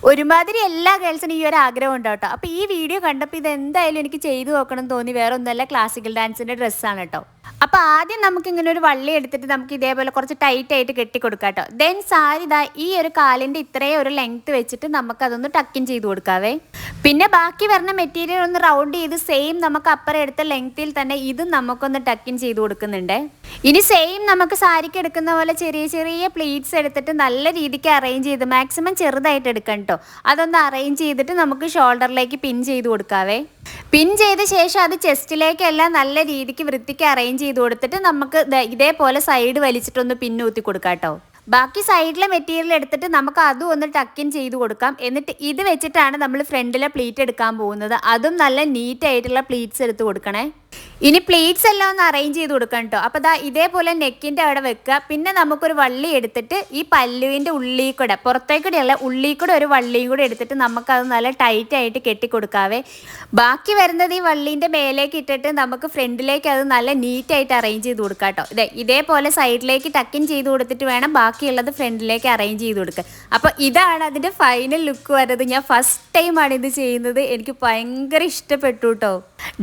ഒരുമാതിരി എല്ലാ ഗേൾസിനും ഈ ഒരു ആഗ്രഹം ഉണ്ട് കേട്ടോ. അപ്പോൾ ഈ വീഡിയോ കണ്ടപ്പോൾ ഇത് എന്തായാലും എനിക്ക് ചെയ്തു നോക്കണം തോന്നി. വേറെ ഒന്നുമല്ല, ക്ലാസിക്കൽ ഡാൻസിന്റെ ഡ്രസ്സാണ് കേട്ടോ. അപ്പോൾ ആദ്യം നമുക്ക് ഇങ്ങനെ ഒരു വള്ളി എടുത്തിട്ട് നമുക്ക് ഇതേപോലെ കുറച്ച് ടൈറ്റ് ആയിട്ട് കെട്ടി കൊടുക്കാം കേട്ടോ. ദെൻ സാരി ദാ ഈ ഒരു കാലിന്റെ ഇത്രയും ഒരു ലെങ്ത് വെച്ചിട്ട് നമുക്ക് അതൊന്ന് ടക്കിൻ ചെയ്ത് കൊടുക്കാവേ. പിന്നെ ബാക്കി വരുന്ന മെറ്റീരിയൽ ഒന്ന് റൗണ്ട് ചെയ്ത് സെയിം നമുക്ക് അപ്പുറം എടുത്ത ലെങ്ത്തിൽ തന്നെ ഇതും നമുക്കൊന്ന് ടക്കിൻ ചെയ്ത് കൊടുക്കുന്നുണ്ട്. ഇനി സെയിം നമുക്ക് സാരിക്ക് എടുക്കുന്ന പോലെ ചെറിയ ചെറിയ പ്ലീറ്റ്സ് എടുത്തിട്ട് നല്ല രീതിക്ക് അറേഞ്ച് ചെയ്ത് മാക്സിമം ചെറുതായിട്ട് എടുക്കണം കേട്ടോ. അതൊന്ന് അറേഞ്ച് ചെയ്തിട്ട് നമുക്ക് ഷോൾഡറിലേക്ക് പിൻ ചെയ്ത് കൊടുക്കാവേ. പിൻ ചെയ്ത ശേഷം അത് ചെസ്റ്റിലേക്കെല്ലാം നല്ല രീതിക്ക് വൃത്തിക്ക് അറേഞ്ച് ചെയ്ത് കൊടുത്തിട്ട് നമുക്ക് ഇതേപോലെ സൈഡ് വലിച്ചിട്ടൊന്ന് പിന്നൂത്തി കൊടുക്കാം കേട്ടോ. ബാക്കി സൈഡിലെ മെറ്റീരിയൽ എടുത്തിട്ട് നമുക്ക് അതും ഒന്ന് ടക്കിൻ ചെയ്ത് കൊടുക്കാം. എന്നിട്ട് ഇത് വെച്ചിട്ടാണ് നമ്മൾ ഫ്രണ്ടിലെ പ്ലീറ്റ് എടുക്കാൻ പോകുന്നത്. അതും നല്ല നീറ്റ് ആയിട്ടുള്ള പ്ലീറ്റ്സ് എടുത്ത് കൊടുക്കണേ. ഇനി പ്ലീറ്റ്സ് എല്ലാം ഒന്ന് അറേഞ്ച് ചെയ്ത് കൊടുക്കണം കേട്ടോ. അപ്പോൾ ദാ ഇതേപോലെ നെക്കിൻ്റെ അവിടെ വെക്കുക. പിന്നെ നമുക്കൊരു വള്ളി എടുത്തിട്ട് ഈ പല്ലുവിൻ്റെ ഉള്ളിൽ കൂടെ, പുറത്തേക്കൂടെയല്ല ഉള്ളിൽ കൂടെ ഒരു വള്ളിയും കൂടെ എടുത്തിട്ട് നമുക്കത് നല്ല ടൈറ്റ് ആയിട്ട് കെട്ടിക്കൊടുക്കാവേ. ബാക്കി വരുന്നത് ഈ വള്ളീൻ്റെ മേലേക്ക് ഇട്ടിട്ട് നമുക്ക് ഫ്രണ്ടിലേക്ക് അത് നല്ല നീറ്റായിട്ട് അറേഞ്ച് ചെയ്ത് കൊടുക്കാം കേട്ടോ. ഇതേപോലെ സൈഡിലേക്ക് ടക്കിൻ ചെയ്ത് കൊടുത്തിട്ട് വേണം ബാക്കിയുള്ളത് ഫ്രണ്ടിലേക്ക് അറേഞ്ച് ചെയ്ത് കൊടുക്കുക. അപ്പോൾ ഇതാണ് അതിൻ്റെ ഫൈനൽ ലുക്ക് വരുന്നത്. ഞാൻ ഫസ്റ്റ് ടൈമാണ് ഇത് ചെയ്യുന്നത്. എനിക്ക് ഭയങ്കര ഇഷ്ടപ്പെട്ടു കേട്ടോ.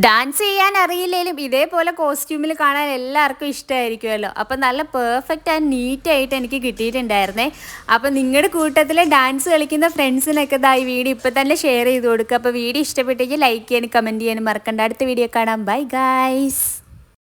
ഡാൻസ് ചെയ്യാൻ അറിയില്ലെങ്കിലും ഇതേപോലെ കോസ്റ്റ്യൂമിൽ കാണാൻ എല്ലാവർക്കും ഇഷ്ടമായിരിക്കുമല്ലോ. അപ്പം നല്ല പെർഫെക്റ്റ് ആൻഡ് നീറ്റായിട്ട് എനിക്ക് കിട്ടിയിട്ടുണ്ടായിരുന്നേ. അപ്പം നിങ്ങളുടെ കൂട്ടത്തിൽ ഡാൻസ് കളിക്കുന്ന ഫ്രണ്ട്സിനൊക്കെ ഈ വീഡിയോ ഇപ്പം തന്നെ ഷെയർ ചെയ്ത് കൊടുക്കുക. അപ്പോൾ വീഡിയോ ഇഷ്ടപ്പെട്ടെങ്കിൽ ലൈക്ക് ചെയ്യാനും കമൻറ്റ് ചെയ്യാനും മറക്കണ്ട. അടുത്ത വീഡിയോ കാണാം. Bye guys.